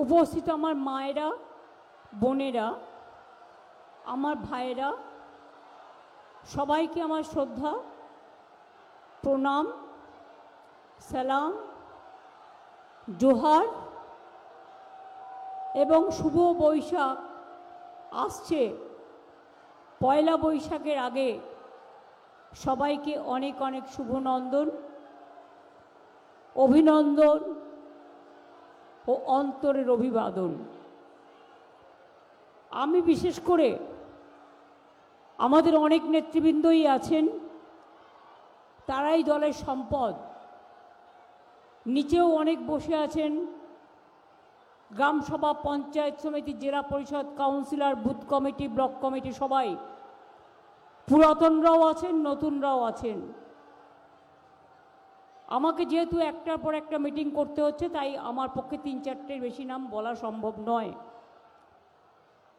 উপস্থিত আমার মায়েরা, বোনেরা, আমার ভাইয়েরা, সবাইকে আমার শ্রদ্ধা, প্রণাম, সালাম, জোহার এবং শুভ বৈশাখ আসছে। পয়লা বৈশাখের আগে সবাইকে অনেক অনেক শুভনন্দন, অভিনন্দন ও অন্তরের অভিবাদন। আমি বিশেষ করে আমাদের অনেক নেতৃবৃন্দই আছেন, তারাই দলের সম্পদ। নিচেও অনেক বসে আছেন, গ্রামসভা, পঞ্চায়েত সমিতি, জেলা পরিষদ, councillor, booth committee, block committee, সবাই পুরাতনরাও আছেন, নতুনরাও আছেন। আমাকে যেহেতু একটার পর একটা মিটিং করতে হচ্ছে, তাই আমার পক্ষে 3-4টের বেশি নাম বলা সম্ভব নয়।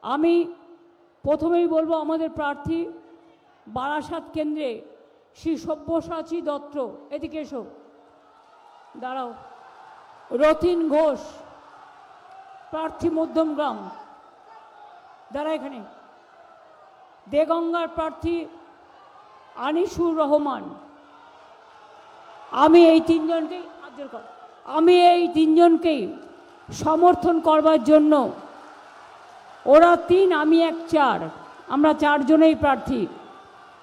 আমি প্রথমেই বলবো, আমাদের প্রার্থী বারাসাত কেন্দ্রে শ্রী সব্যসাচী দত্ত, এদিকে এসো, দাঁড়াও, রতিন ঘোষ প্রার্থী মধ্যমগ্রাম, দাঁড়া এখানে, দেগঙ্গার প্রার্থী আনিসুর রহমান। আমি এই তিনজনকেই সমর্থন করবার জন্য, ওরা 3, আমি 1, 4, আমরা 4 জনেই প্রার্থী।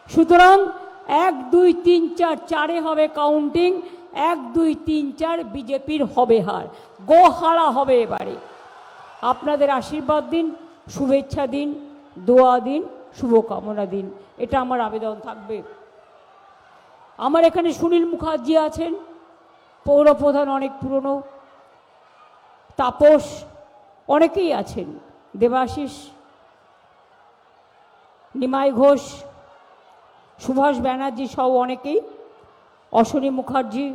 সুতরাং 1, 2, 3, 4, 4-এ হবে কাউন্টিং, 1, 2, 3, 4 বিজেপির হবে হার, গোহারা হবে এবারে। আপনাদের আশীর্বাদ দিন, শুভেচ্ছা দিন, দোয়া দিন, শুভকামনা দিন, এটা আমার আবেদন থাকবে। আমার এখানে সুনীল মুখার্জি আছেন, পৌরপ্রধান, অনেক পুরনো, তাপস, অনেকেই আছেন, দেবাশিস, নিমাই ঘোষ, সুভাষ ব্যানার্জি সহ অনেকেই, অশ্বনী মুখার্জি,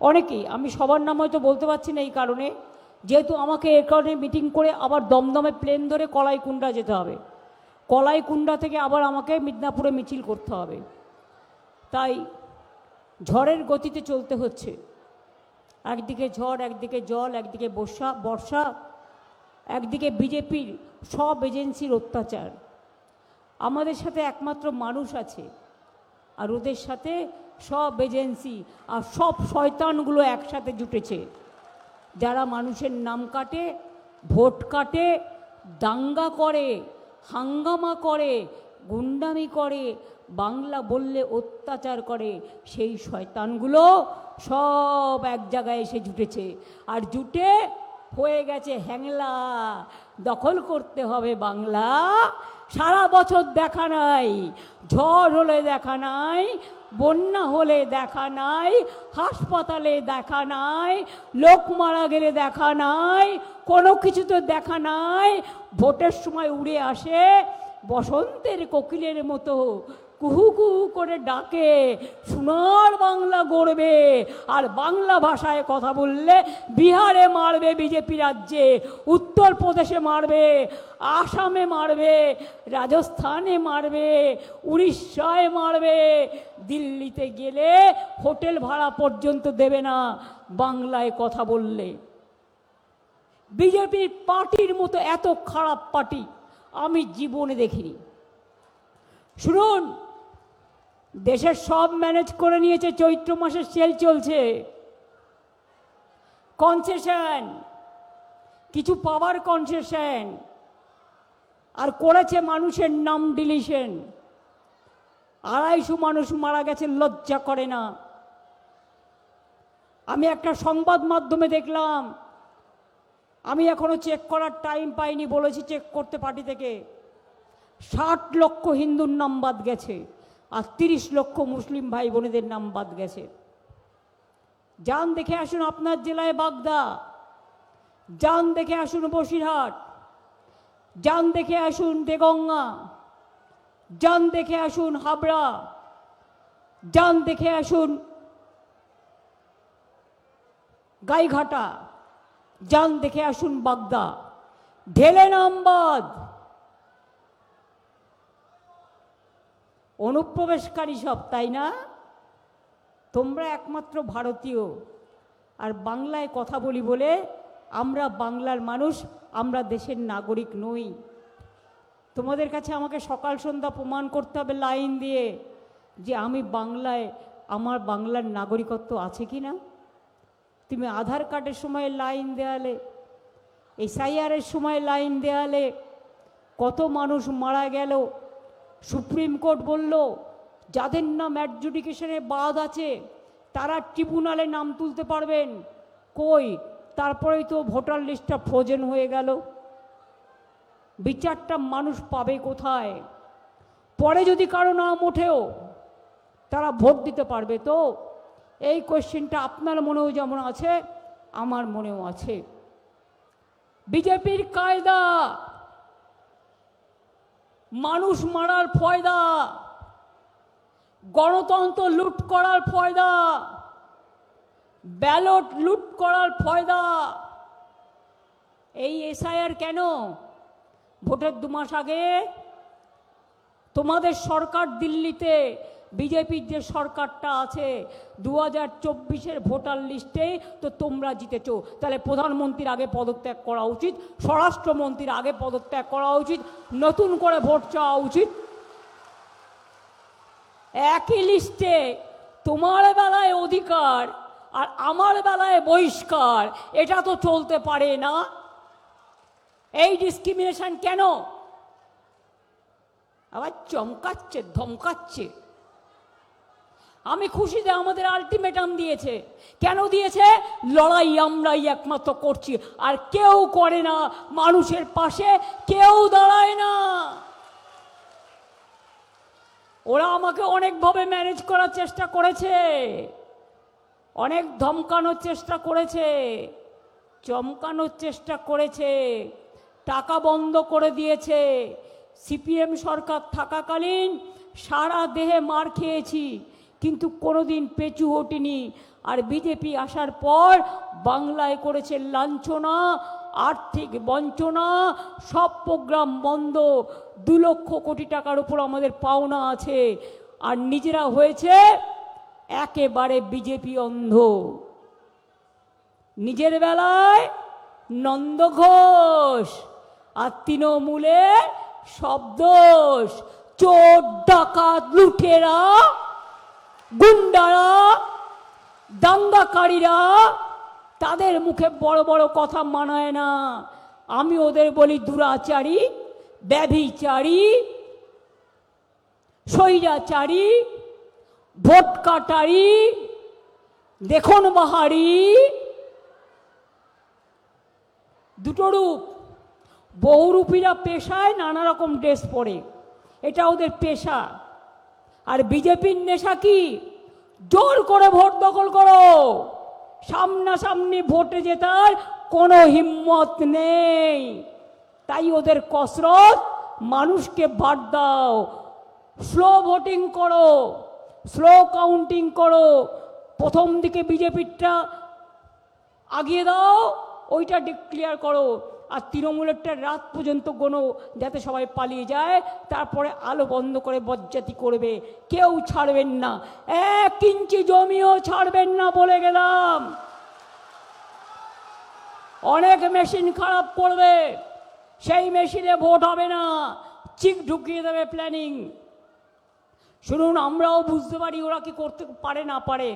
অনেকেই। আমি সবার নাম হয়তো বলতে পারছি না এই কারণে, যেহেতু আমাকে এর কারণে মিটিং করে আবার দমদমে প্লেন ধরে কলাইকুণ্ডা যেতে হবে, কলাইকুণ্ডা থেকে আবার আমাকে মিদনাপুরে মিছিল করতে হবে, তাই ঝড়ের গতিতে চলতে হচ্ছে। একদিকে ঝড়, একদিকে জল, একদিকে বর্ষা, একদিকে বিজেপির সব এজেন্সির অত্যাচার। আমাদের সাথে একমাত্র মানুষ আছে, আর ওদের সাথে সব এজেন্সি আর সব শয়তানগুলো একসাথে জুটেছে, যারা মানুষের নাম কাটে, ভোট কাটে, দাঙ্গা করে, হাঙ্গামা করে, গুন্ডামি করে, বাংলা বললে অত্যাচার করে। সেই শয়তানগুলো সব এক জায়গায় এসে জুটেছে, আর জুটে হয়ে গেছে হ্যাংলা, দখল করতে হবে বাংলা। সারা বছর দেখা নাই, ঝড় হলে দেখা নাই, বন্যা হলে দেখা নাই, হাসপাতালে দেখা নাই, লোক মারা গেলে দেখা নাই, কোনো কিছুতে দেখা নাই। ভোটের সময় উড়ে আসে, বসন্তের কোকিলের মতো কুহু কুহু করে ডাকে, সোনার বাংলা গড়বে। আর বাংলা ভাষায় কথা বললে বিহারে মারবে বিজেপি রাজ্যে, উত্তরপ্রদেশে মারবে, আসামে মারবে, রাজস্থানে মারবে, উড়িষ্যায় মারবে, দিল্লিতে গেলে হোটেল ভাড়া পর্যন্ত দেবে না বাংলায় কথা বললে। বিজেপির পার্টির মতো এত খারাপ পার্টি আমি জীবনে দেখিনি। শুনুন, দেশের সব ম্যানেজ করে নিয়েছে, চৈত্র মাসের সেল চলছে, কনসেশন, কিছু পাওয়ার কনসেশন, আর করেছে মানুষের নাম ডিলিশন। 250 মানুষ মারা গেছে, লজ্জা করে না? আমি একটা সংবাদ মাধ্যমে দেখলাম, আমি এখনো চেক করার টাইম পাইনি, বলেছি চেক করতে পার্টি থেকে, 60 লক্ষ হিন্দুর নাম বাদ গেছে, আর 30 লক্ষ মুসলিম ভাই বোনেদের নাম বাদ গেছে। যান দেখে আসুন আপনার জেলায় বাগদা, যান দেখে আসুন বসিরহাট, যান দেখে আসুন দেগঙ্গা, যান দেখে আসুন হাবড়া, যান দেখে আসুন গাইঘাটা, যান দেখে আসুন বাগদা, ঢেলে নাম বাদ। অনুপ্রবেশকারী সব, তাই না? তোমরা একমাত্র ভারতীয়, আর বাংলায় কথা বলি বলে আমরা বাংলার মানুষ, আমরা দেশের নাগরিক নই। তোমাদের কাছে আমাকে সকাল সন্ধ্যা প্রমাণ করতে হবে লাইন দিয়ে যে আমি বাংলায়, আমার বাংলার নাগরিকত্ব আছে কি না। তুমি আধার কার্ডের সময় লাইন দেয়ালে, এসআইআরের সময় লাইন দেয়ালে, কত মানুষ মারা গেল। সুপ্রিম কোর্ট বলল যাদের নাম অ্যাডজুডিকেশনে বাদ আছে তারা ট্রিব্যুনালে নাম তুলতে পারবেন। কই, তারপরেই তো ভোটার লিস্টটা ফ্রোজেন হয়ে গেল। বিচারটা মানুষ পাবে কোথায়? পরে যদি কারো নাম ওঠেও তারা ভোট দিতে পারবে তো? এই কোয়েশ্চেনটা আপনার মনেও যেমন আছে আমার মনেও আছে। বিজেপির কায়দা, মানুষ মারার ফয়দা, গণতন্ত্র লুট করার ফয়দা, ব্যালট লুট করার ফয়দা। এই এসআইআর কেন? ভোটের 2 মাস আগে তোমাদের সরকার দিল্লিতে, বিজেপির যে সরকারটা আছে, 2024-এর ভোটার লিস্টে তো তোমরা জিতেছো। তাহলে প্রধানমন্ত্রীর আগে পদত্যাগ করা উচিত, স্বরাষ্ট্রমন্ত্রীর আগে পদত্যাগ করা উচিত, নতুন করে ভোট চাওয়া উচিত। একই লিস্টে তোমার বেলায় অধিকার আর আমার বেলায় বহিষ্কার, এটা তো চলতে পারে না। এই ডিসক্রিমিনেশন কেন? আবার চমকাচ্ছে, ধমকাচ্ছে। আমি খুশি যে আমাদের আলটিমেটাম দিয়েছে। কেন দিয়েছে? লড়াই আমরাই একমাত্র করছি, আর কেউ করে না। মানুষের পাশে কেউ দাঁড়ায় না। ওরা আমাকে অনেকভাবে ম্যানেজ করার চেষ্টা করেছে, অনেক ধমকানোর চেষ্টা করেছে, চমকানোর চেষ্টা করেছে, টাকা বন্ধ করে দিয়েছে। সিপিএম সরকার থাকাকালীন সারা দেহে মার খেয়েছি, কিন্তু কোনোদিন পেছু হটিনি। আর বিজেপি আসার পর বাংলায় করেছে লাঞ্ছনা, আর্থিক বঞ্চনা, সব প্রোগ্রাম বন্ধ। 2 লক্ষ কোটি টাকার উপর আমাদের পাওনা আছে, আর নিজেরা হয়েছে একেবারে বিজেপি অন্ধ। নিজের বেলায় নন্দ ঘোষ, আর তৃণমূলে সব দোষ। চোর, ডাকাত, লুটেরা, গুন্ডারা, দাঙ্গাকারীরা, তাদের মুখে বড় বড় কথা মানায় না। আমি ওদের বলি দুরাচারী, ব্যভিচারী, স্বৈরাচারী, ভোট কাটারি, দেখুন বাহারি। দুটো রূপ। বহুরূপীরা পেশায় নানা রকম ড্রেস পরে, এটা ওদের পেশা। আর বিজেপির নেশা কি? জোর করে ভোট দখল করো, সামনাসামনি ভোটে জেতার কোনো হিম্মত নেই। তাই ওদের কসরত, মানুষকে বাদ দাও, স্লো ভোটিং করো, স্লো কাউন্টিং করো। প্রথম দিকে বিজেপিরটা আগিয়ে দাও, ওইটা ডিক্লেয়ার করো, আর তৃণমূলেরটা রাত পর্যন্ত গোনো, যাতে সবাই পালিয়ে যায়। তারপরে আলো বন্ধ করে বজ্জাতি করবে, কেউ ছাড়বেন না, 1 ইঞ্চি জমিও ছাড়বেন না বলে গেলাম। অনেক মেশিন খারাপ করবে, সেই মেশিনে ভোট হবে না, চিক ঢুকিয়ে দেবে প্ল্যানিং। শুনুন, আমরাও বুঝতে পারি ওরা কি করতে পারে না পারে।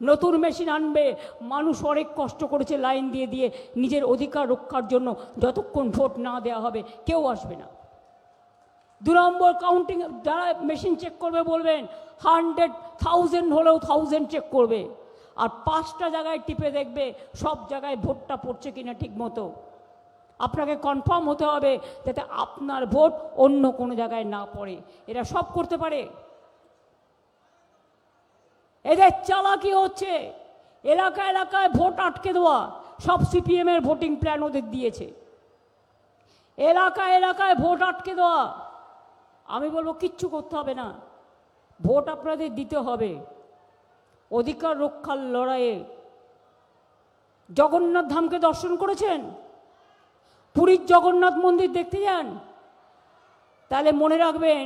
নতুন মেশিন আনবে, মানুষ অনেক কষ্ট করেছে লাইন দিয়ে দিয়ে নিজের অধিকার রক্ষার জন্য। যতক্ষণ ভোট না দেওয়া হবে কেউ আসবে না। 2 নম্বর কাউন্টিং, যারা মেশিন চেক করবে বলবেন 100,000 হলেও 1000 চেক করবে, আর 5টা জায়গায় টিপে দেখবে সব জায়গায় ভোটটা পড়ছে কিনা ঠিক মতো। আপনাকে কনফার্ম হতে হবে যাতে আপনার ভোট অন্য কোনো জায়গায় না পড়ে। এরা সব করতে পারে। এদের চালাকি হচ্ছে, এলাকা এলাকায় ভোট আটকে দেওয়া। সব সিপিএমের ভোটিং প্ল্যান ওদের দিয়েছে, এলাকা এলাকায় ভোট আটকে দেওয়া। আমি বলবো কিচ্ছু করতে হবে না, ভোট আপনাদের দিতে হবে অধিকার রক্ষার লড়াইয়ে। জগন্নাথ ধামকে দর্শন করেছেন? পুরীর জগন্নাথ মন্দির দেখতে যান, তাহলে মনে রাখবেন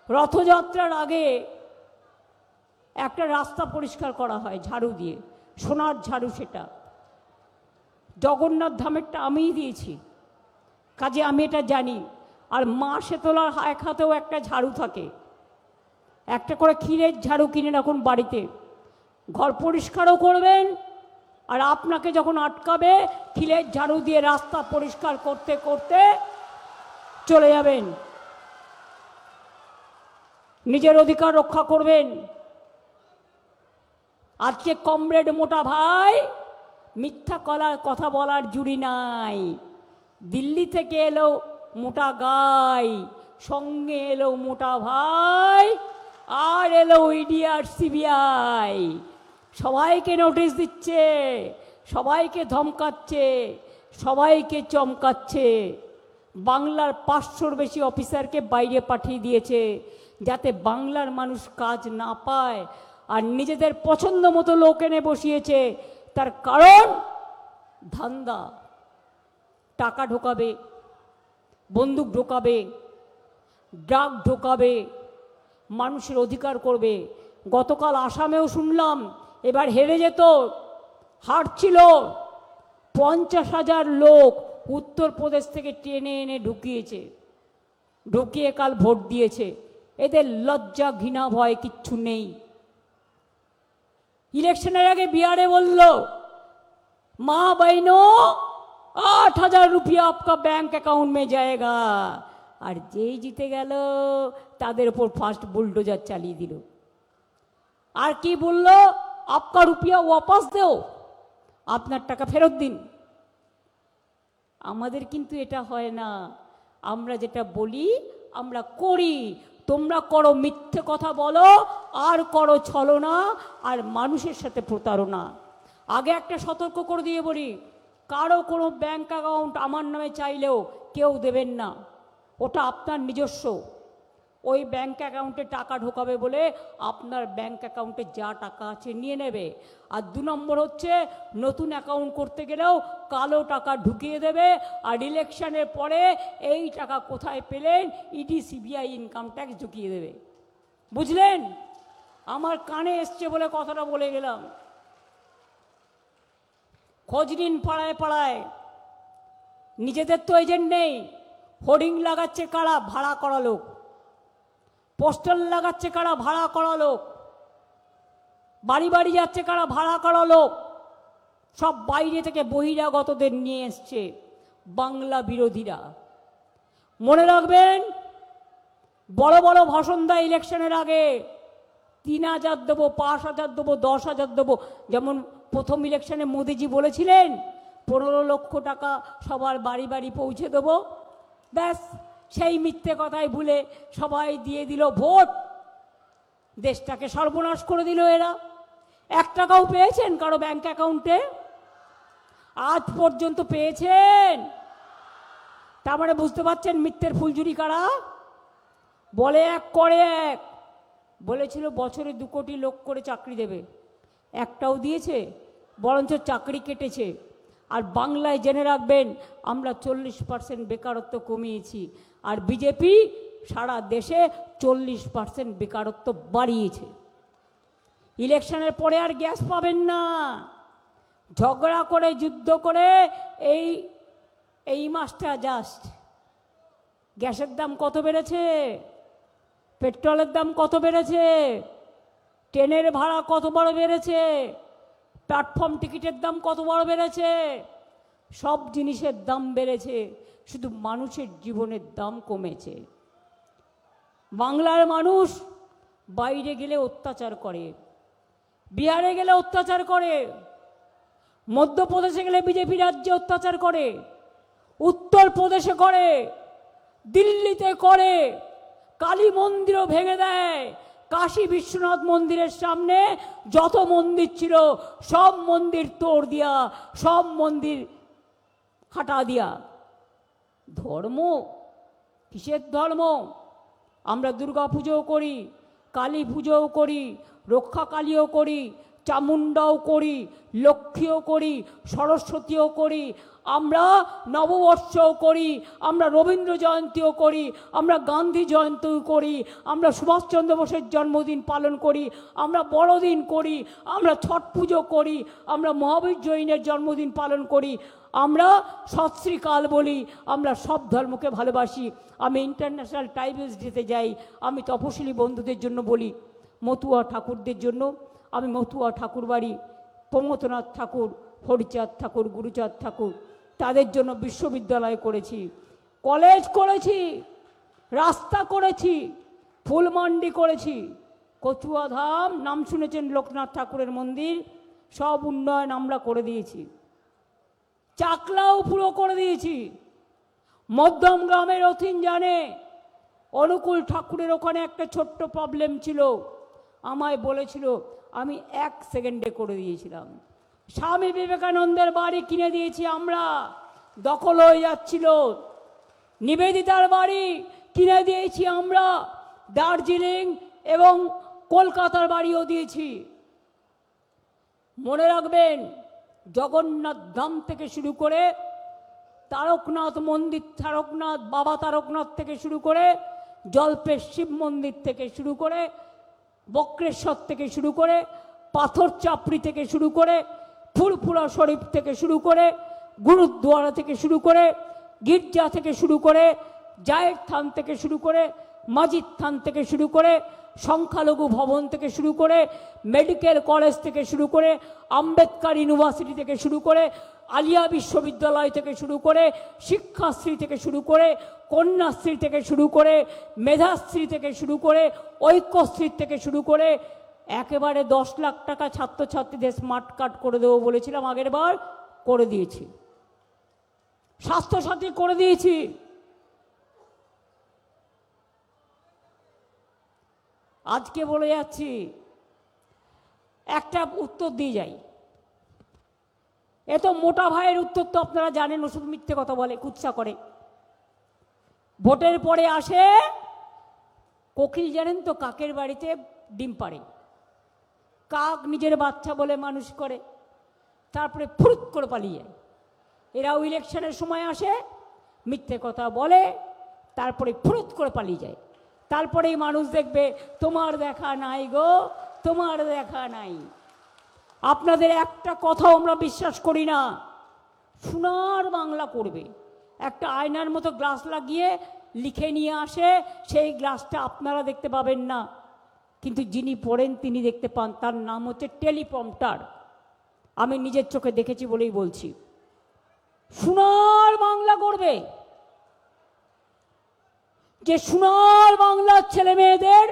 রথযাত্রার আগে একটা রাস্তা পরিষ্কার করা হয় ঝাড়ু দিয়ে, সোনার ঝাড়ু সেটা। জগন্নাথ ধামেরটা আমিই দিয়েছি, কাজে আমি এটা জানি। আর মা শেতলার এক হাতেও একটা ঝাড়ু থাকে, একটা করে ক্ষীরের ঝাড়ু কিনে রাখুন বাড়িতে, ঘর পরিষ্কারও করবেন। আর আপনাকে যখন আটকাবে ক্ষীরের ঝাড়ু দিয়ে রাস্তা পরিষ্কার করতে করতে চলে যাবেন, নিজের অধিকার রক্ষা করবেন। আজকে কমরেড মোটা ভাই মিথ্যা কথা বলার জুড়ি নাই। দিল্লি থেকে এলো মোটা গাই, সঙ্গে এলো মোটা ভাই, আর এলো ইডি আর সিবিআই। সবাইকে নোটিশ দিচ্ছে, সবাইকে ধমকাচ্ছে, সবাইকে চমকাচ্ছে। বাংলার 500-র বেশি অফিসারকে বাইরে পাঠিয়ে দিয়েছে, যাতে বাংলার মানুষ কাজ না পায়। আর নিজেদের পছন্দ মতো লোক এনে বসিয়েছে, তার কারণ ধান্দা। টাকা ঢোকাবে, বন্দুক ঢোকাবে, ড্রাগ ঢোকাবে, মানুষের অধিকার করবে। গতকাল আসামেও শুনলাম এবার হেরে যেত, হারছিল, 50,000 লোক উত্তরপ্রদেশ থেকে টেনে এনে ঢুকিয়েছে, ঢুকিয়ে কাল ভোট দিয়েছে। এদের লজ্জা ঘৃণা ভয় কিচ্ছু নেই। ইলেকশনের আগে বিহারে বলল, মা बहनों 8,000 रुपया आपका बैंक अकाउंट में जाएगा। আর যেই জিতে গেল তাদের উপর ফার্স্ট বুলডোজার চালিয়ে দিল। আর কি বলল, आपका रुपया वापस दो, আপনার টাকা ফেরত দিন। আমাদের কিন্তু এটা হয় না। আমরা যেটা বলি আমরা করি। তোমরা করো মিথ্যে কথা বলো, আর করো ছলনা, আর মানুষের সাথে প্রতারণা। আগে একটা সতর্ক করে দিয়ে বলি, কারো কোনো ব্যাংক অ্যাকাউন্ট আমার নামে চাইলেও কেউ দেবেন না, ওটা আপনার নিজস্ব। ওই ব্যাংক অ্যাকাউন্টে টাকা ঢোকাবে বলে আপনার ব্যাংক অ্যাকাউন্টে যা টাকা আছে নিয়ে নেবে। আর 2 নম্বর হচ্ছে, নতুন অ্যাকাউন্ট করতে গেলেও কালো টাকা ঢুকিয়ে দেবে। আর ইলেকশনের পরে এই টাকা কোথায় পেলেন, ইডি সিবিআই ইনকাম ট্যাক্স ঢুকিয়ে দেবে। বুঝলেন? আমার কানে এসছে বলে কথাটা বলে গেলাম। খোঁজ নিন পাড়ায় পাড়ায়। নিজেদের তো এজেন্ট নেই, হোর্ডিং লাগাচ্ছে কারা, ভাড়া করা লোক। পোস্টার লাগাচ্ছে কারা, ভাড়া করা লোক। বাড়ি বাড়ি যাচ্ছে কারা, ভাড়া করা লোক। সব বাইরে থেকে বহিরাগতদের নিয়ে এসছে বাংলা বিরোধীরা। মনে রাখবেন, বড় বড় ভাষণ দেয় ইলেকশনের আগে, 3,000 দেবো, 5,000 দেবো, 10,000 দেবো। যেমন প্রথম ইলেকশনে মোদিজি বলেছিলেন 15 লক্ষ টাকা সবার বাড়ি বাড়ি পৌঁছে দেবো। ব্যাস, সেই মিথ্যে কথাই ভুলে সবাই দিয়ে দিল ভোট, দেশটাকে সর্বনাশ করে দিল এরা। 1 টাকাও পেয়েছেন কারো ব্যাংক অ্যাকাউন্টে? আজ পর্যন্ত পেয়েছেন? তার মানে বুঝতে পারছেন মিথ্যের ফুলঝুরি কারা। বলে এক করে এক। বলেছিল বছরে 2 কোটি লোক করে চাকরি দেবে, একটাও দিয়েছে? বরঞ্চ চাকরি কেটেছে। আর বাংলায় জেনে রাখবেন, আমরা 40% বেকারত্ব কমিয়েছি, আর বিজেপি সারা দেশে 40% বেকারত্ব বাড়িয়েছে। ইলেকশনের পরে আর গ্যাস পাবেন না। ঝগড়া করে, যুদ্ধ করে এই মাসটা জাস্ট গ্যাসের দাম কত বেড়েছে, পেট্রোলের দাম কত বেড়েছে, ট্রেনের ভাড়া কত বড় বেড়েছে, প্ল্যাটফর্ম টিকিটের দাম কত বড় বেড়েছে। সব জিনিসের দাম বেড়েছে, শুধু মানুষের জীবনের দাম কমেছে। বাংলার মানুষ বাইরে গেলে অত্যাচার করে, বিহারে গেলে অত্যাচার করে, মধ্যপ্রদেশে গেলে বিজেপি রাজ্যে অত্যাচার করে, উত্তরপ্রদেশে করে, দিল্লিতে করে, কালী মন্দিরও ভেঙে দেয়। কাশী বিশ্বনাথ মন্দিরের সামনে যত মন্দির ছিল সব মন্দির তোড় দিয়া, সব মন্দির হাঁটা দিয়া। ধর্ম কিসের ধর্ম? আমরা দুর্গা পুজোও করি, কালী পুজোও করি, রক্ষা কালীও করি, চামুণ্ডাও করি, লক্ষ্মীও করি, সরস্বতীও করি, আমরা নববর্ষও করি, আমরা রবীন্দ্র জয়ন্তীও করি, আমরা গান্ধী জয়ন্তীও করি, আমরা সুভাষচন্দ্র বোসের জন্মদিন পালন করি, আমরা বড়দিন করি, আমরা ছট পুজো করি, আমরা মহাবীর জৈনের জন্মদিন পালন করি, আমরা সৎ শ্রীকাল বলি, আমরা সব ধর্মকে ভালোবাসি। আমি ইন্টারন্যাশনাল ট্রাইবেলস ডেতে যাই, আমি তপশিলি বন্ধুদের জন্য বলি, মতুয়া ঠাকুরদের জন্য আমি মতুয়া ঠাকুর বাড়ি, প্রমথনাথ ঠাকুর, হরিচাঁদ ঠাকুর, গুরুচাঁদ ঠাকুর, তাদের জন্য বিশ্ববিদ্যালয় করেছি, কলেজ করেছি, রাস্তা করেছি, ফুলমান্ডি করেছি, কচুয়া ধাম নাম শুনেছেন লোকনাথ ঠাকুরের মন্দির, সব উন্নয়ন আমরা করে দিয়েছি। চাকলাও পুরো করে দিয়েছি। মধ্যম গ্রামের অথিন জানে, অনুকূল ঠাকুরের ওখানে একটা ছোট্ট প্রবলেম ছিল, আমায় বলেছিল, আমি 1 সেকেন্ডে করে দিয়েছিলাম। স্বামী বিবেকানন্দের বাড়ি কিনে দিয়েছি আমরা, দখল হয়ে যাচ্ছিল। নিবেদিতার বাড়ি কিনে দিয়েছি আমরা, দার্জিলিং এবং কলকাতার বাড়িও দিয়েছি। মনে রাখবেন, জগন্নাথ ধাম থেকে শুরু করে তারকনাথ মন্দির, তারকনাথ বাবা তারকনাথ থেকে শুরু করে জল্পের শিব মন্দির থেকে শুরু করে বক্রেশ্বর থেকে শুরু করে পাথর চাপড়ি থেকে শুরু করে ফুরফুরা শরীফ থেকে শুরু করে গুরুদ্বারা থেকে শুরু করে গির্জা থেকে শুরু করে জায়ের থান থেকে শুরু করে মাজিদ থান থেকে শুরু করে সংখ্যালঘু ভবন থেকে শুরু করে মেডিকেল কলেজ থেকে শুরু করে আম্বেদকর ইউনিভার্সিটি থেকে শুরু করে আলিয়া বিশ্ববিদ্যালয় থেকে শুরু করে শিক্ষাশ্রী থেকে শুরু করে কন্যাশ্রী থেকে শুরু করে মেধাশ্রী থেকে শুরু করে ঐক্যশ্রী থেকে শুরু করে একেবারে 10 লাখ টাকা ছাত্রছাত্রীদের স্মার্ট কার্ড করে দেবো বলেছিলাম, আগের বার করে দিয়েছি। স্বাস্থ্যসাথী করে দিয়েছি। আজকে বলে যাচ্ছি, একটা উত্তর দিয়ে যাই। এ তো মোটা ভাইয়ের উত্তর তো আপনারা জানেন, ও শুধু মিথ্যে কথা বলে, কুৎসা করে। ভোটের পরে আসে, কোকিল জানেন তো কাকের বাড়িতে ডিম পাড়ে, কাক নিজের বাচ্চা বলে মানুষ করে, তারপরে ফুরুত করে পালিয়ে যায়। এরাও ইলেকশনের সময় আসে, মিথ্যে কথা বলে, তারপরে ফুরুত করে পালিয়ে যায়। তারপরেই মানুষ দেখবে তোমার দেখা নাই গো, তোমার দেখা নাই। আপনাদের একটা কথাও আমরা বিশ্বাস করি না, সোনার বাংলা করবে। একটা আয়নার মতো গ্লাস লাগিয়ে লিখে নিয়ে আসে, সেই গ্লাসটা আপনারা দেখতে পাবেন না, কিন্তু যিনি পড়েন তিনি দেখতে পান। তার নাম হচ্ছে টেলিপ্রম্পটার। আমি নিজের চোখে দেখেছি বলেই বলছি, সোনার বাংলা করবে। যে সোনার বাংলার ছেলে মেয়েদের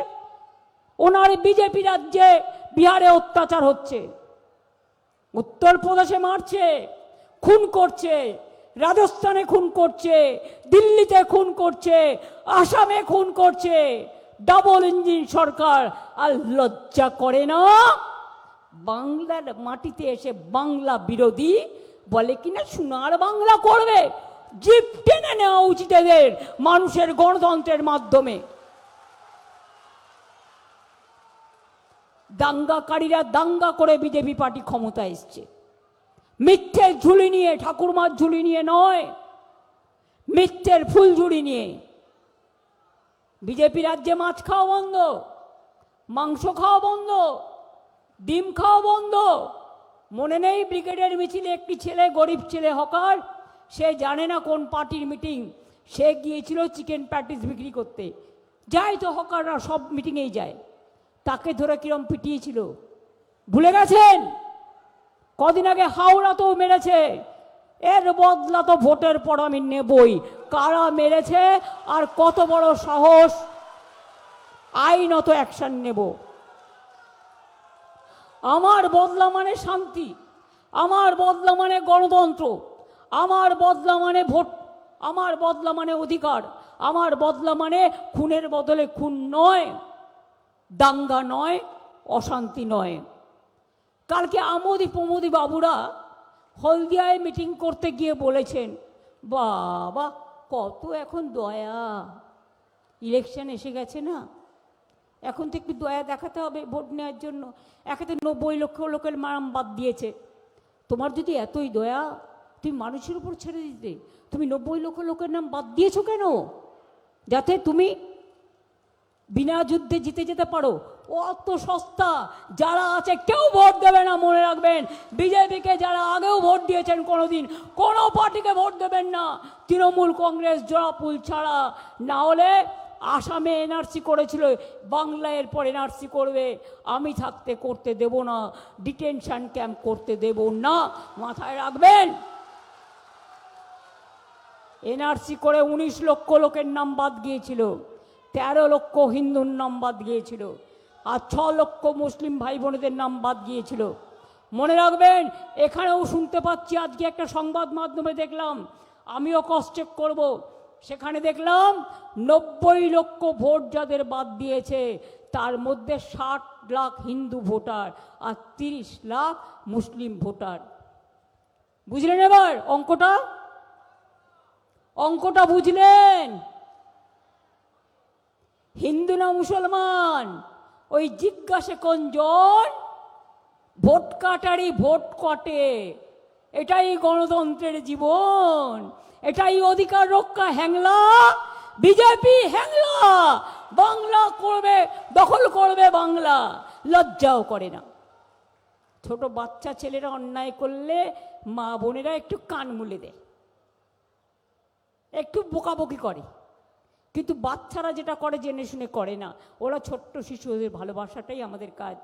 ওনার বিজেপি রাজ্যে বিহারে অত্যাচার হচ্ছে, উত্তরপ্রদেশে মারছে, খুন করছে, রাজস্থানে খুন করছে, দিল্লিতে খুন করছে, আসামে খুন করছে, ডাবল ইঞ্জিন সরকার। আর লজ্জা করে না? বাংলার মাটিতে এসে বাংলা বিরোধী বলে কিনা সোনার বাংলা করবে। জিপ টেনে নেওয়া উচিত এদের মানুষের গণতন্ত্রের মাধ্যমে। দাঙ্গাকারীরা দাঙ্গা করে বিজেপি পার্টি ক্ষমতা এসছে, মিথ্যের ঝুলি নিয়ে, ঠাকুরমার ঝুলি নিয়ে নয়, মিথ্যের ফুলঝুড়ি নিয়ে। বিজেপি রাজ্যে মাছ খাওয়া বন্ধ, মাংস খাওয়া বন্ধ, ডিম খাওয়া বন্ধ। মনে নেই ব্রিগেডের মিছিলে একটি ছেলে, গরিব ছেলে, হকার, সে জানে না কোন পার্টির মিটিং, সে গিয়েছিল চিকেন প্যাটিস বিক্রি করতে। যায় তো হকাররা, সব মিটিংয়েই যায়। তাকে ধরে কিরম পিটিয়েছিল ভুলে গেছেন? কদিন আগে হাওড়াতেও মেরেছে। এর বদলা তো ভোটের পর আমি নেবই। কারা মেরেছে আর কত বড় সাহস, আইনত অ্যাকশন নেব। আমার বদলা মানে শান্তি, আমার বদলা মানে গণতন্ত্র, আমার বদলা মানে ভোট, আমার বদলা মানে অধিকার, আমার বদলা মানে খুনের বদলে খুন নয়, দাঙ্গা নয়, অশান্তি নয়। কালকে আমোদি প্রমোদি বাবুরা হলদিয়ায় মিটিং করতে গিয়ে বলেছেন, বাবা কত এখন দয়া, ইলেকশন এসে গেছে না, এখন তো একটু দয়া দেখাতে হবে ভোট নেওয়ার জন্য। একে তো 90 লক্ষ লোকের নাম বাদ দিয়েছে। তোমার যদি এতই দয়া, তুমি মানুষের উপর ছেড়ে দিতে। তুমি 90 লক্ষ লোকের নাম বাদ দিয়েছো কেন? যাতে তুমি বিনা যুদ্ধে জিতে যেতে পারো। অত সস্তা যারা আছে কেউ ভোট দেবে না, মনে রাখবেন। বিজেপিকে যারা আগেও ভোট দিয়েছেন কোনোদিন, কোনো পার্টিকে ভোট দেবেন না, তৃণমূল কংগ্রেস জোড়াফুল ছাড়া। না হলে আসামে এনআরসি করেছিল, বাংলায় এরপর এনআরসি করবে। আমি থাকতে করতে দেব না, ডিটেনশন ক্যাম্প করতে দেব না, মাথায় রাখবেন। এনআরসি করে 19 লক্ষ লোকের নাম বাদ গিয়েছিল, 13 লক্ষ হিন্দুর নাম বাদ গিয়েছিল, আর 6 লক্ষ মুসলিম ভাই বোনেদের নাম বাদ গিয়েছিল। মনে রাখবেন, এখানেও শুনতে পাচ্ছি, আজকে একটা সংবাদ মাধ্যমে দেখলাম, আমিও ক্রস চেক করব, সেখানে দেখলাম 90 লক্ষ ভোট যাদের বাদ দিয়েছে, তার মধ্যে 60 লাখ হিন্দু ভোটার আর 30 লাখ মুসলিম ভোটার। বুঝলেন এবার অঙ্কটা? অঙ্কটা বুঝলেন? হিন্দু না মুসলমান ওই জিজ্ঞাসা কোনজন, ভোট কাটারই ভোট কাটে। এটাই গণতন্ত্রের জীবন, এটাই অধিকার রক্ষা। হ্যাংলা বিজেপি, হ্যাংলা বাংলা করবে, দখল করবে বাংলা, লজ্জাও করে না। ছোট বাচ্চা ছেলেরা অন্যায় করলে মা বোনেরা একটু কান মুলে দেয়, একটু বকাবকি করে, কিন্তু বাচ্চারা যেটা করে জেনে শুনে করে না। ওরা ছোট্ট শিশুদের ভালোবাসাটাই আমাদের কাজ।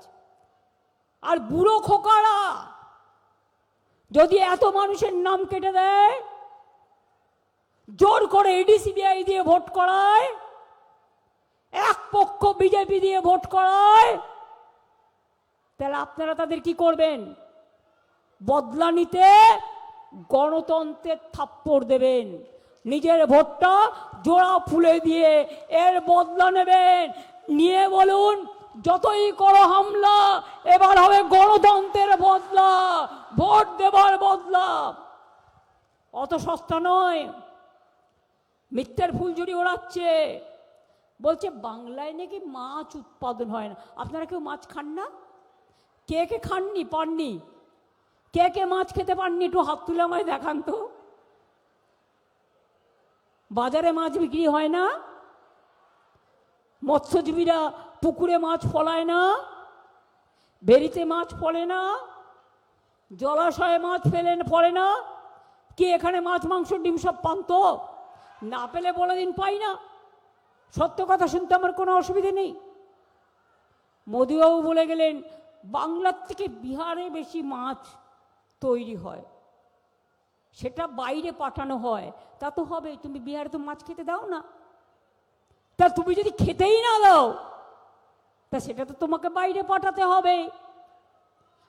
আর বুড়ো খোকারা যদি এত মানুষের নাম কেটে দেয়, জোর করে ইডি সিবিআই দিয়ে ভোট করায়, এক পক্ষ বিজেপি দিয়ে ভোট করায়, তাহলে আপনারা তাদের কি করবেন? বদলা নিতে গণতন্ত্রের থাপ্পড় দেবেন, নিজের ভোটটা জোড়া ফুলে দিয়ে এর বদলা নেবেন। নিয়ে বলুন, যতই করো হামলা, এবার হবে গণতন্ত্রের বদলা, ভোট দেবার বদলা। অত সস্তা নয়। মিথ্যার ফুলঝুরি ওড়াচ্ছে, বলছে বাংলায় নাকি মাছ উৎপাদন হয় না। আপনারা কেউ মাছ খান না? কে কে খাননি, পাননি? কে কে মাছ খেতে পাননি একটু হাত তুলে আমায় দেখান তো। বাজারে মাছ বিক্রি হয় না, মৎস্যজীবীরা পুকুরে মাছ ফলায় না, বেরিতে মাছ ফলে না, জলাশয়ে মাছ ফলে না। কি এখানে মাছ মাংস ডিম সব পান তো? না পেলে বলে দিন পাই না, সত্য কথা শুনতে আমার কোনো অসুবিধে নেই। মোদিবাবু বলে গেলেন বাংলার থেকে বিহারে বেশি মাছ তৈরি হয়, সেটা বাইরে পাঠানো হয়। তা তো হবে, তুমি বিহারে তো মাছ খেতে দাও না, তা তুমি যদি খেতেই না দাও, তা সেটা তো তোমাকে বাইরে পাঠাতে হবে,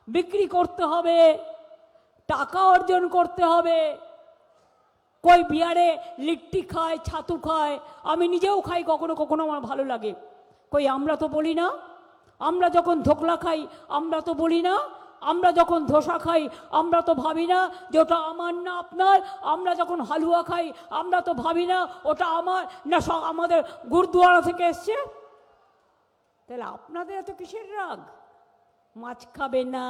বিক্রি করতে হবে, টাকা অর্জন করতে হবে। কই বিহারে লিট্টি খায়, ছাতু খায়, আমি নিজেও খাই, কখনো কখনো আমার ভালো লাগে। কই আমরা তো বলি না? আমরা যখন ধোকলা খাই আমরা তো বলি না? আমরা যখন ধোসা খাই আমরা তো ভাবি না যে ওটা আমার না আপনার? আমরা যখন হালুয়া খাই আমরা তো ভাবি না ওটা আমার না আমাদের গুরুদুয়ারা থেকে এসছে? তাহলে আপনাদের এত কিসের রাগ? মাছ খাবে না,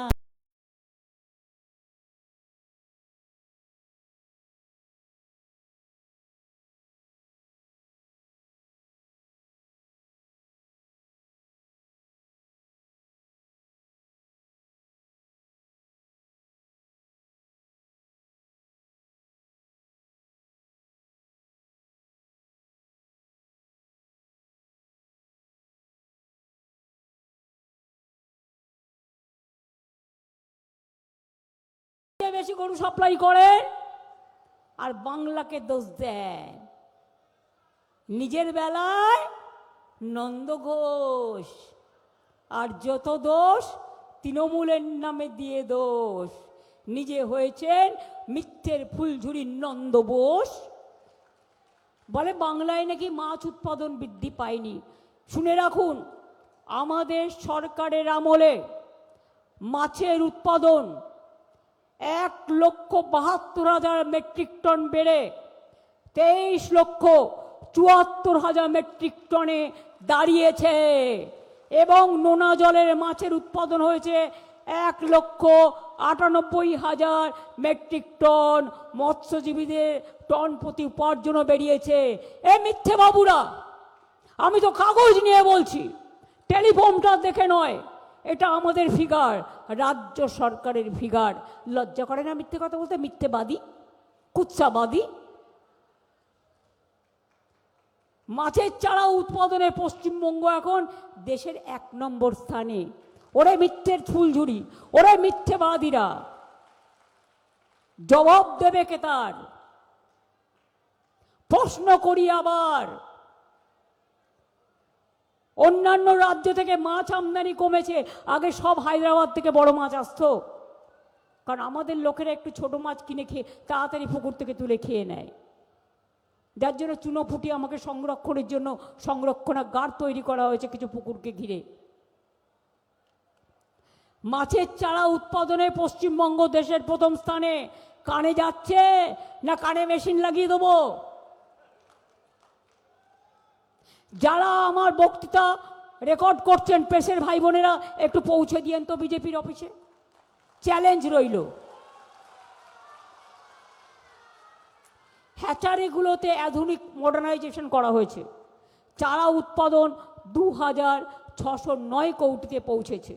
বেশি গরু সাপ্লাই করেন আর বাংলাকে দোষ দেন। নিজের বেলায় নন্দ ঘোষ, আর যত দোষ তৃণমূলের নামে দিয়ে দোষ। নিজে হয়েছেন মিথ্যের ফুলঝুরি নন্দ বোস। বলে বাংলায় নাকি মাছ উৎপাদন বৃদ্ধি পায়নি। শুনে রাখুন, আমাদের সরকারের আমলে মাছের উৎপাদন 1,72,000 মেট্রিক টন বেড়ে 23,74,000 মেট্রিক টনে দাঁড়িয়েছে। এবং নোনা জলের মাছের উৎপাদন হয়েছে 1,98,000 মেট্রিক টন। মৎস্যজীবীদের টন প্রতি উপার্জনও বেরিয়েছে। এ মিথ্যে বাবুরা, আমি তো কাগজ নিয়ে বলছি, টেলিফোনটা দেখে নয়। এটা আমাদের ফিগার, রাজ্য সরকারের ফিগার। লজ্জা করে না মিথ্যে কথা বলতে? মিথ্যেবাদী, কুৎসাবাদী। মাছের চারা উৎপাদনে পশ্চিমবঙ্গ এখন দেশের 1 নম্বর স্থানে। ওরে মিথ্যের ফুলঝুরি, ওরে মিথ্যেবাদীরা, জবাব দেবে কে তার? প্রশ্ন করি আবার, অন্যান্য রাজ্য থেকে মাছ আমদানি কমেছে। আগে সব হায়দ্রাবাদ থেকে বড় মাছ আসতো, কারণ আমাদের লোকেরা একটু ছোট মাছ কিনে খেয়ে তাড়াতাড়ি পুকুর থেকে তুলে খেয়ে নেয়। যার জন্য চুনোপুঁটি আমাকে সংরক্ষণের জন্য সংরক্ষণাগার তৈরি করা হয়েছে কিছু পুকুরকে ঘিরে। মাছের চারা উৎপাদনে পশ্চিমবঙ্গ দেশের 1ম স্থানে। কানে যাচ্ছে না কানে মেশিন লাগিয়ে দেবো? যারা আমার বক্তৃতা রেকর্ড করছেন প্রেসের ভাই বোনেরা, একটু পৌঁছে দিয়েন তো বিজেপির অফিসে। চ্যালেঞ্জ রইল। হ্যাচারিগুলোতে আধুনিক মডার্নাইজেশন করা হয়েছে। চারা উৎপাদন 2,609 কৌটিতে পৌঁছেছে।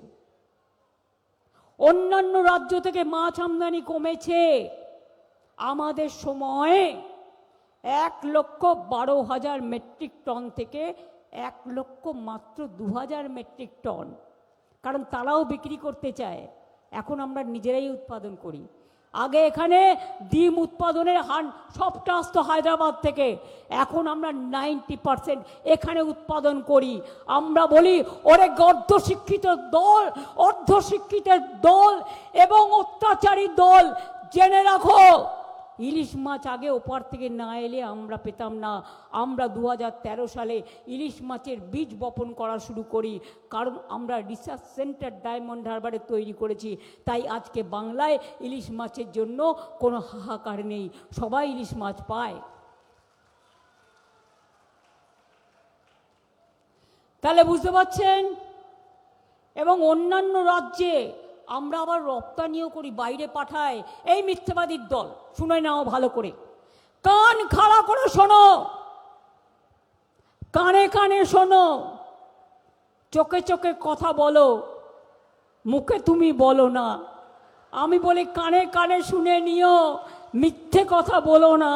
অন্যান্য রাজ্য থেকে মাছ আমদানি কমেছে। আমাদের সময়ে 1,12,000 মেট্রিক টন থেকে 1,00,000 মাত্র 2,000 মেট্রিক টন। কারণ তারাও বিক্রি করতে চায়। এখন আমরা নিজেরাই উৎপাদন করি। আগে এখানে ডিম উৎপাদনের হার সবটা আসতো হায়দ্রাবাদ থেকে। এখন আমরা 90% এখানে উৎপাদন করি। আমরা বলি, ওরে অর্ধশিক্ষিত দল, অর্ধশিক্ষিতের দল এবং অত্যাচারী দল, জেনে রাখো, ইলিশ মাছ আগে ওপার থেকে না এলে আমরা পেতাম না। আমরা 2013 সালে ইলিশ মাছের বীজ বপন করা শুরু করি, কারণ আমরা রিসার্চ সেন্টার ডায়মন্ড হারবারে তৈরি করেছি। তাই আজকে বাংলায় ইলিশ মাছের জন্য কোনো হাহাকার নেই, সবাই ইলিশ মাছ পায়। তাহলে বুঝতে পারছেন? এবং অন্যান্য রাজ্যে আমরা আবার রপ্তানিও করি, বাইরে পাঠায় এই মিথ্যাবাদীর দল। শুনে নাও ভালো করে, কান খাড়া করে শোনো, কানে কানে শোনো, চোখে চোখে কথা বলো, মুখে তুমি বলো না। আমি বলি কানে কানে শুনে নিও, মিথ্যে কথা বলো না।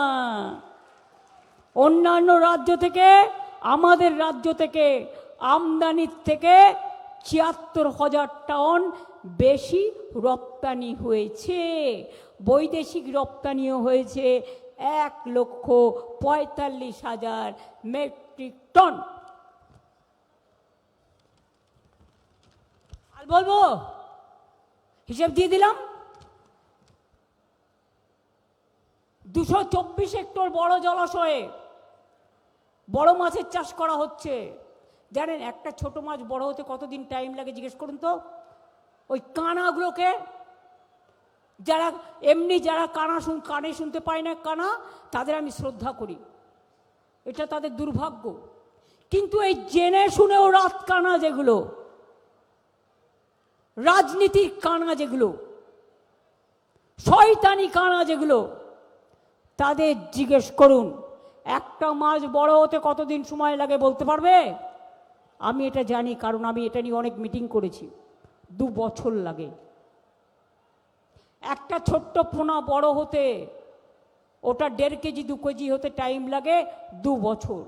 অন্যান্য রাজ্য থেকে, আমাদের রাজ্য থেকে আমদানির থেকে ৭৪,০০০ টন বেশি রপ্তানি হয়েছে। বৈদেশিক রপ্তানিও হয়েছে 1,৪৫,০০০ মেট্রিক টন। আর বলবো, হিসেব দিয়ে দিলাম। 224 হেক্টর বড় জলাশয়ে বড় মাছের চাষ করা হচ্ছে। জানেন একটা ছোট মাছ বড় হতে কতদিন টাইম লাগে জিজ্ঞেস করুন তো? ওই কানাগুলোকে, যারা এমনি যারা কানে শুনতে পায় না কানা, তাদের আমি শ্রদ্ধা করি, এটা তাদের দুর্ভাগ্য। কিন্তু এই জেনে শুনেও রাত কানা যেগুলো, রাজনীতির কানা যেগুলো, শয়তানি কানা যেগুলো, তাদের জিজ্ঞেস করুন একটা মাছ বড় হতে কতদিন সময় লাগে বলতে পারবে? আমি এটা জানি, কারণ আমি এটা নিয়ে অনেক মিটিং করেছি। 2 বছর লাগে একটা ছোট্ট পোনা বড় হতে। ওটা 1.5 কেজি 2 কেজি হতে টাইম লাগে 2 বছর।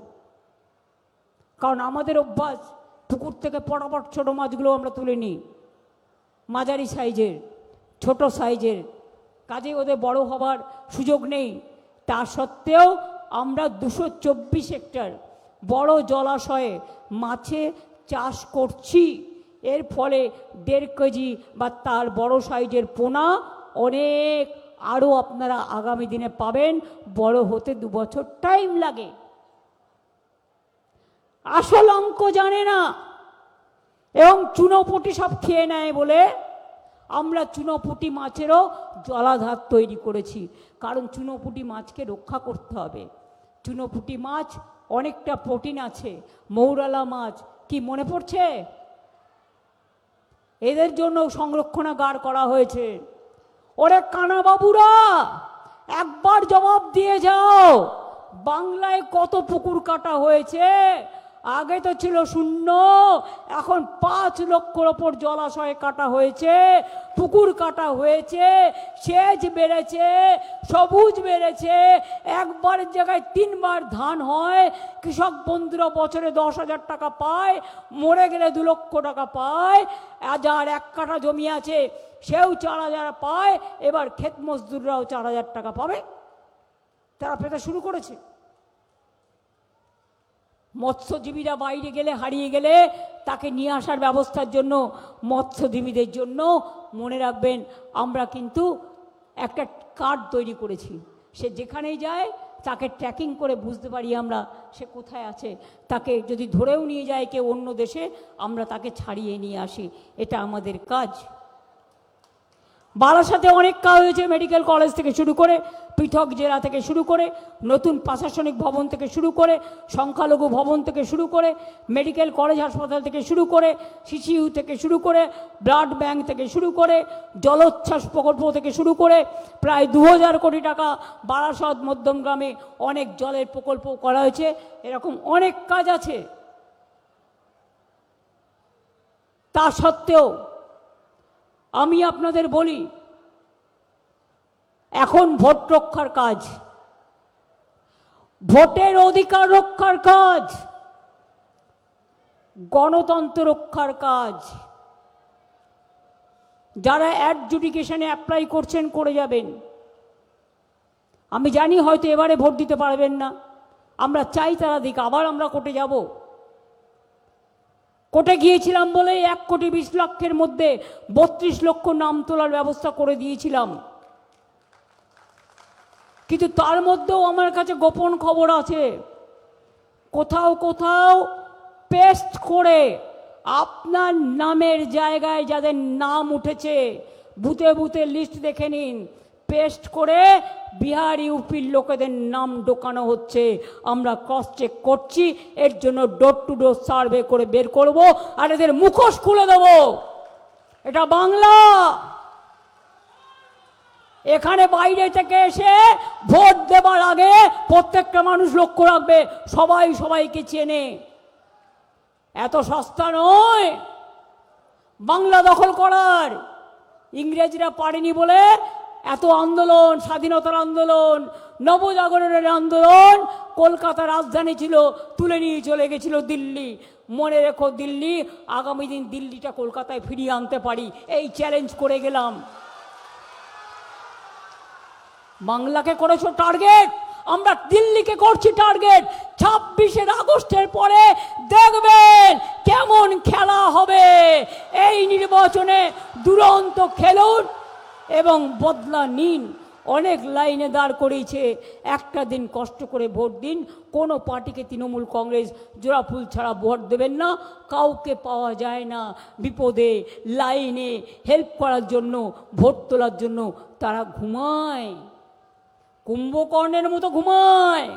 কারণ আমাদের অভ্যাস, পুকুর থেকে পটাপট ছোট মাছগুলো আমরা তুলে নিই, মাঝারি সাইজের, ছোট সাইজের, কাজে ওদের বড় হবার সুযোগ নেই। তা সত্ত্বেও আমরা 224 হেক্টর বড় জলাশয়ে মাছে চাষ করছি। এর ফলে 1.5 কেজি বা তার বড় সাইজের পোনা অনেক আরও আপনারা আগামী দিনে পাবেন। বড় হতে 2 বছর টাইম লাগে। আসল অঙ্ক জানে না এবং চুনোপুঁটি সব খেয়ে নেয় বলে আমরা চুনোপুঁটি মাছেরও জলাধার তৈরি করেছি। কারণ চুনোপুঁটি মাছকে রক্ষা করতে হবে। চুনোপুঁটি মাছ অনেকটা প্রোটিন আছে। মৌরালা মাছ কি মনে পড়ছে? এদের জন্য সংরক্ষণাগার করা হয়েছে। ওরে কানা বাবুরা, একবার জবাব দিয়ে যাও, বাংলায় কত পুকুর কাটা হয়েছে? আগে তো ছিল 0, এখন 5 লক্ষর ওপর জলাশয় কাটা হয়েছে, পুকুর কাটা হয়েছে, সেচ বেড়েছে, সবুজ বেড়েছে, একবারের জায়গায় 3 বার ধান হয়। কৃষক বন্ধুরা বছরে 10,000 টাকা পায়, মরে গেলে 2 লক্ষ টাকা পায়। যার 1 কাঠা জমি আছে সেও 4,000 পায়। এবার ক্ষেত মজদুররাও 4,000 টাকা পাবে, তারা পেতে শুরু করেছে। মৎস্যজীবীরা বাইরে গেলে, হারিয়ে গেলে তাকে নিয়ে আসার ব্যবস্থার জন্য মৎস্যজীবীদের জন্য মনে রাখবেন আমরা কিন্তু একটা কার্ড তৈরি করেছি। সে যেখানেই যায় তাকে ট্র্যাকিং করে বুঝতে পারি আমরা সে কোথায় আছে। তাকে যদি ধরেও নিয়ে যায় কেউ অন্য দেশে, আমরা তাকে ছাড়িয়ে নিয়ে আসি। এটা আমাদের কাজ। বারাসাতে অনেক কাজ হয়েছে, মেডিকেল কলেজ থেকে শুরু করে, পৃথক জেলা থেকে শুরু করে, নতুন প্রশাসনিক ভবন থেকে শুরু করে, সংখ্যালঘু ভবন থেকে শুরু করে, মেডিকেল কলেজ হাসপাতাল থেকে শুরু করে, সিসিইউ থেকে শুরু করে, ব্লাড ব্যাংক থেকে শুরু করে, জলোচ্ছ্বাস প্রকল্প থেকে শুরু করে প্রায় 2,000 কোটি টাকা বারাসত মধ্যমগ্রামে অনেক জলের প্রকল্প করা হয়েছে। এরকম অনেক কাজ আছে। তা সত্ত্বেও আমি আপনাদের বলি, এখন ভোট রক্ষার কাজ, ভোটের অধিকার রক্ষার কাজ, গণতন্ত্র রক্ষার কাজ। যারা অ্যাডজুডিকেশনে অ্যাপ্লাই করছেন করে যাবেন। আমি জানি হয়তো এবারে ভোট দিতে পারবেন না, আমরা চাই তারা দিক। আবার আমরা কোর্টে যাব। কোর্টে গিয়েছিলাম বলে 1,20,00,000-এর মধ্যে 32 লক্ষ নাম তোলার ব্যবস্থা করে দিয়েছিলাম। কিন্তু তার মধ্যেও আমার কাছে গোপন খবর আছে, কোথাও কোথাও পেস্ট করে আপনার নামের জায়গায় যাদের নাম উঠেছে, বুথে বুথে লিস্ট দেখে নিন, পেস্ট করে বিহার ইউপির লোকেদের নাম ঢোকানো হচ্ছে। আমরা ক্রস চেক করছি, এর জন্য ডোর টু ডোর সার্ভে করে বের করব, আর এদের মুখোশ খুলে দেব। এটা বাংলা। এখানে বাইরে থেকে এসে ভোট দেবার আগে প্রত্যেকটা মানুষ লক্ষ্য রাখবে সবাই সবাইকে চেনে। এত সস্তা নয় বাংলা দখল করার। ইংরেজরা পারেনি বলে এত আন্দোলন, স্বাধীনতার আন্দোলন, নবজাগরণের আন্দোলন। কলকাতা রাজধানী ছিল, তুলে নিয়ে চলে গেছিল দিল্লি। মনে রেখো দিল্লি, আগামী দিন দিল্লিটা কলকাতায় ফিরিয়ে আনতে পারি, এই চ্যালেঞ্জ করে গেলাম। বাংলাকে করেছো টার্গেট, আমরা দিল্লিকে করছি টার্গেট। 26শে আগস্টের পরে দেখবেন কেমন খেলা হবে। এই নির্বাচনে দুরন্ত খেলুন এবং বদলা নিন। অনেক লাইনে দাঁড় করিয়েছে, একটা দিন কষ্ট করে ভোট দিন। কোনো পার্টিকে তৃণমূল কংগ্রেস জোড়াফুল ছাড়া ভোট দেবেন না। কাউকে পাওয়া যায় না বিপদে, লাইনে হেল্প করার জন্য, ভোট তোলার জন্য। তারা ঘুমায়, কুম্ভকর্ণের মতো ঘুমায়।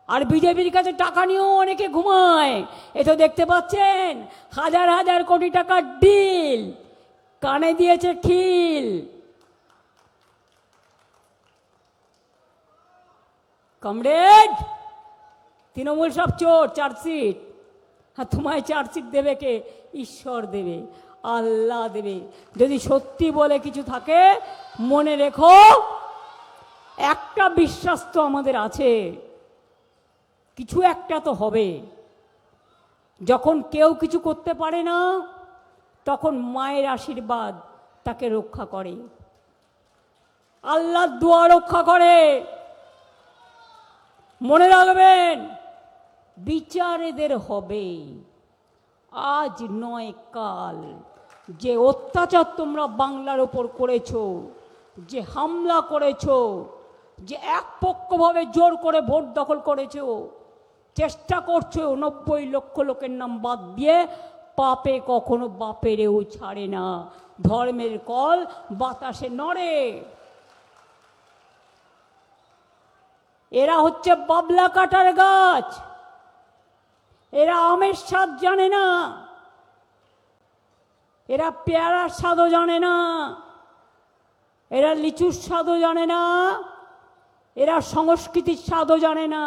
আর বিজেপির কাছে টাকা নিয়েও অনেকে ঘুমায়। এ তো দেখতে পাচ্ছেন, হাজার হাজার কোটি টাকার ডিল, কানে দিয়েছে খিল। কমরেড, তৃণমূল সব চোর, চার্জশিট। হ্যাঁ, তোমায় চার্জশিট দেবে কে? ঈশ্বর দেবে, আল্লাহ দেবে। যদি সত্যি বলে কিছু থাকে মনে রেখো, একটা বিশ্বাস তো আমাদের আছে, কিছু একটা তো হবে। যখন কেউ কিছু করতে পারে না, তখন মায়ের আশীর্বাদ তাকে রক্ষা করে, আল্লাহর দোয়া রক্ষা করে। মনে রাখবেন, বিচার এদের হবে, আজ নয় কাল। যে অত্যাচার তোমরা বাংলার ওপর করেছো, যে হামলা করেছো, যে একপক্ষভাবে জোর করে ভোট দখল করেছো, চেষ্টা করছো 90 লক্ষ লোকের নাম বাদ দিয়ে, পাপে কখনো বাপেরেও ছাড়ে না। ধর্মের কল বাতাসে নড়ে। এরা হচ্ছে বাবলা কাটার গাছ, এরা আমের স্বাদ জানে না। এরা পেয়ারার স্বাদও জানে না, এরা লিচুর স্বাদও জানে না, এরা সংস্কৃতির স্বাদও জানে না।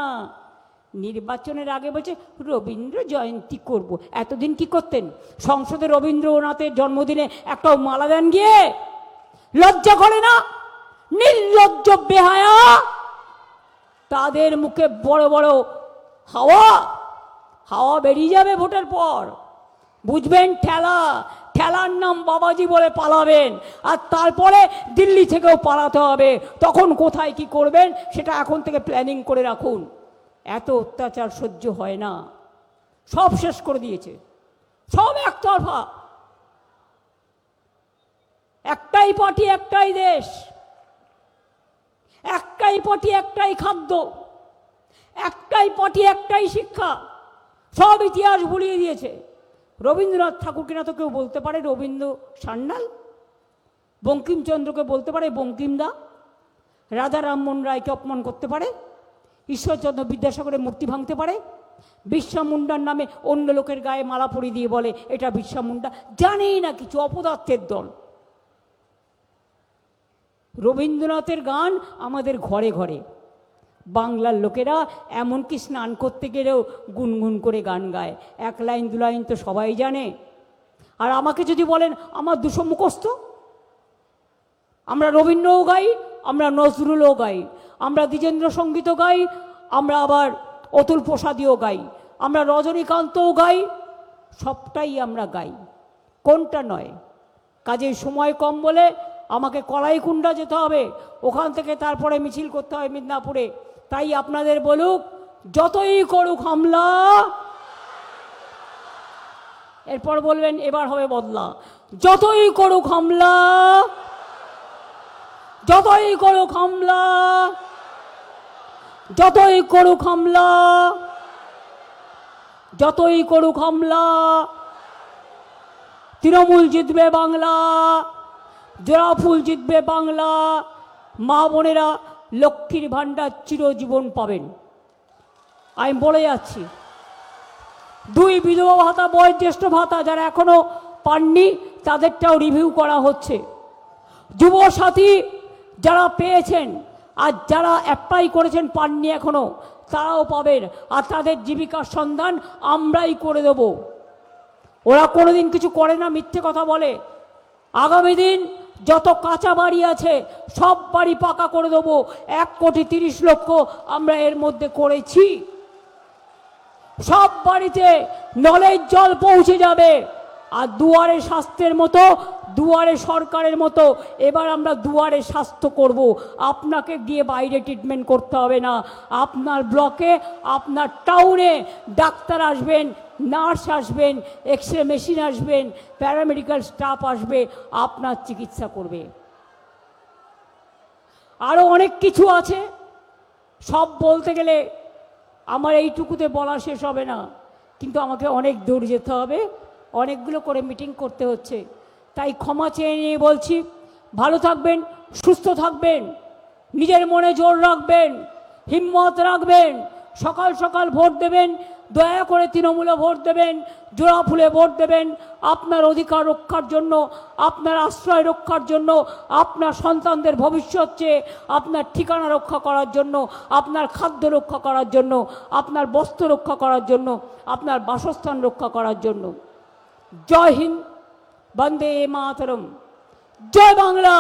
নির্বাচনের আগে বলছে রবীন্দ্র জয়ন্তী করব। এতদিন কি করতেন? সংসদে রবীন্দ্রনাথের জন্মদিনে একটাও মালা দেন গিয়ে? লজ্জা করে না? নির্লজ্জ বেহায়া। তাদের মুখে বড় বড় হাওয়া হাওয়া বেরিয়ে যাবে ভোটের পর, বুঝবেন ঠেলা। ঠেলার নাম বাবাজি বলে পালাবেন, আর তারপরে দিল্লি থেকেও পালাতে হবে। তখন কোথায় কি করবেন সেটা এখন থেকে প্ল্যানিং করে রাখুন। এত অত্যাচার সহ্য হয় না, সব শেষ করে দিয়েছে, সব একতরফা। একটাই পার্টি একটাই দেশ, একটাই পার্টি একটাই খাদ্য, একটাই পার্টি একটাই শিক্ষা, সব ইতিহাস ভুলিয়ে দিয়েছে। রবীন্দ্রনাথ ঠাকুরকে না তো কেউ বলতে পারে রবীন্দ্র সান্যাল, বঙ্কিমচন্দ্রকে বলতে পারে বঙ্কিমদা, রাজা রামমোহন রায়কে অপমান করতে পারে, ঈশ্বরচন্দ্র বিদ্যাসাগরের মূর্তি ভাঙতে পারে, বিরসা মুন্ডার নামে অন্য লোকের গায়ে মালা পরিয়ে দিয়ে বলে এটা বিরসা মুন্ডা। জানেই না কিছু, অপদার্থের দল। রবীন্দ্রনাথের গান আমাদের ঘরে ঘরে, বাংলার লোকেরা এমনকি স্নান করতে গেলেও গুনগুন করে গান গায়। এক লাইন দু লাইন তো সবাই জানে। আর আমাকে যদি বলেন আমার 200 মুখস্থ, আমরা রবীন্দ্রও গাই, আমরা নজরুলও গাই, আমরা দ্বিজেন্দ্র সঙ্গীতও গাই, আমরা আবার অতুল প্রসাদীও গাই, আমরা রজনীকান্তও গাই, সবটাই আমরা গাই, কোনটা নয়। কাজেই সময় কম বলে আমাকে কলাইকুণ্ডা যেতে হবে, ওখান থেকে তারপরে মিছিল করতে হয় মিদনাপুরে। তাই আপনাদের বলুক, যতই করুক হামলা, এরপর বলবেন এবার হবে বদলা। যতই করুক হামলা, যতই করুক হামলা, যতই করুক হামলা, যতই করুক হামলা, তৃণমূল জিতবে বাংলা, জোড়াফুল জিতবে বাংলা। মা বোনেরা লক্ষ্মীর ভাণ্ডার চিরজীবন পাবেন, আমি বলে যাচ্ছি। 2 বিধবা ভাতা, বয়োজ্যেষ্ঠ ভাতা যারা এখনো পাননি তাদেরটাও রিভিউ করা হচ্ছে। যুবসাথী যারা পেয়েছেন আর যারা অ্যাপ্লাই করেছেন পাননি এখনো, তারাও পাবেন। আর তাদের জীবিকার সন্ধান আমরাই করে দেব। ওরা কোনোদিন কিছু করে না, মিথ্যে কথা বলে। আগামী দিন যত কাঁচা বাড়ি আছে সব বাড়ি পাকা করে দেবো। 1,30,00,000 আমরা এর মধ্যে করেছি। সব বাড়িতে নলের জল পৌঁছে যাবে। আর দুয়ারে স্বাস্থ্যের মতো, দুয়ারে সরকারের মতো এবার আমরা দুয়ারে স্বাস্থ্য করব। আপনাকে গিয়ে বাইরে ট্রিটমেন্ট করতে হবে না। আপনার ব্লকে, আপনার টাউনে ডাক্তার আসবেন, নার্স আসবেন, এক্সরে মেশিন আসবেন, প্যারামেডিক্যাল স্টাফ আসবে, আপনার চিকিৎসা করবে। আরও অনেক কিছু আছে, সব বলতে গেলে আমার এইটুকুতে বলা শেষ হবে না। কিন্তু আমাকে অনেক দূর যেতে হবে, অনেকগুলো করে মিটিং করতে হচ্ছে। তাই ক্ষমা চেয়ে নিয়ে বলছি, ভালো থাকবেন, সুস্থ থাকবেন, নিজের মনে জোর রাখবেন, হিম্মত রাখবেন, সকাল সকাল ভোট দেবেন, দয়া করে তৃণমূলে ভোট দেবেন, জোড়াফুলে ভোট দেবেন। আপনার অধিকার রক্ষার জন্য, আপনার আশ্রয় রক্ষার জন্য, আপনার সন্তানদের ভবিষ্যৎ চেয়ে, আপনার ঠিকানা রক্ষা করার জন্য, আপনার খাদ্য রক্ষা করার জন্য, আপনার বস্ত্র রক্ষা করার জন্য, আপনার বাসস্থান রক্ষা করার জন্য। জয় হিন্দ, বন্দে মাতরম, জয় বাংলা,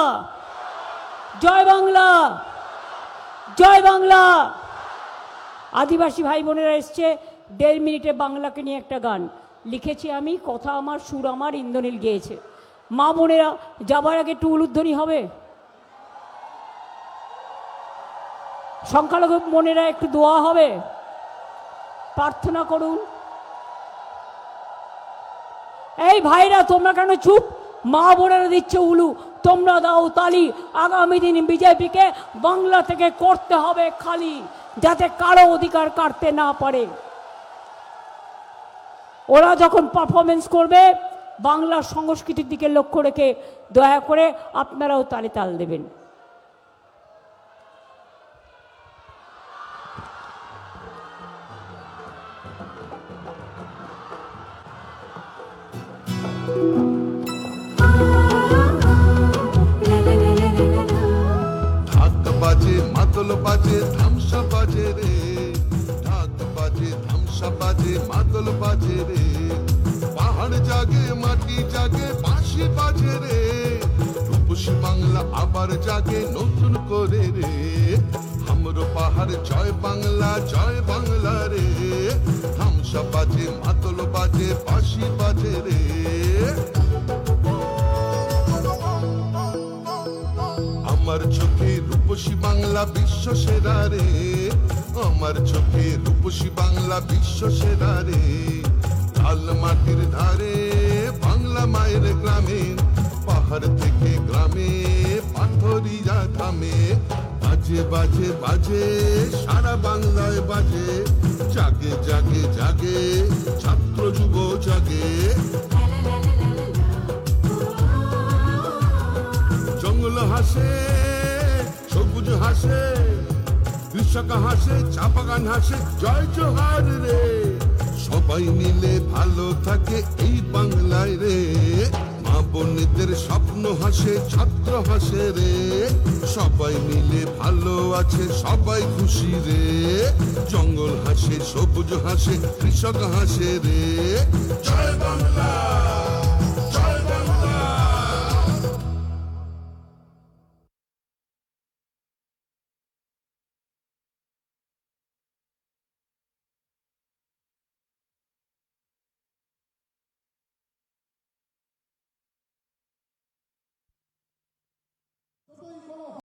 জয় বাংলা, জয় বাংলা। আদিবাসী ভাই বোনেরা এসছে, 1.5 মিনিটে বাংলাকে নিয়ে একটা গান লিখেছি আমি, কথা আমার, সুর আমার, ইন্দ্রনীল গেয়েছে। মা বোনেরা যাবার আগে একটু উলুধ্বনি হবে। সংখ্যালঘু বোনেরা একটু দোয়া হবে, প্রার্থনা করুন। এই ভাইরা তোমরা কেন চুপ? মা বোনেরা দিচ্ছে উলু, তোমরা দাও তালি। আগামী দিন বিজেপিকে বাংলা থেকে করতে হবে খালি, যাতে কারো অধিকার কাটতে না পারে। ওরা যখন পারফরমেন্স করবে বাংলার সংস্কৃতির দিকে লক্ষ্য রেখে, দয়া করে আপনারাও তালে তাল দেবেন। বাজে ধামসা বাজে রে, ঢাক বাজে ধামসা বাজে মাদল বাজে রে, পাহাড় জাগে মাটি জাগে বাঁশি বাজে রে, রূপসী বাংলা আবার জাগে নতুন করে রে, হামরো পাহাড় জয় বাংলা রে, ধামসা বাজে মাদল বাজে বাঁশি বাজে রে। আমার চোখে রূপসী বাংলা বিশ্ব সেরা রে, আমার চোখে রূপসী বাংলা বিশ্ব সেরা রে, লাল মাটির ধারে বাংলা মায়ের গ্রামে, পাহাড় থেকে গ্রামে পাথরিয়া থামে, বাজে বাজে বাজে সারা বাংলায় বাজে, জাগে জাগে জাগে ছাত্র যুব জাগে, জঙ্গল হাসে সবুজ হাসে, কৃষক হাসে চা বাগান হাসে, জয় জোহার রে, সবাই মিলে ভালো থাকে এই বাংলায় রে, মা বোনেদের স্বপ্ন হাসে ছাত্র হাসে রে, সবাই মিলে ভালো আছে সবাই খুশি রে, জঙ্গল হাসে সবুজ হাসে কৃষক হাসে রে, জয় বাংলা।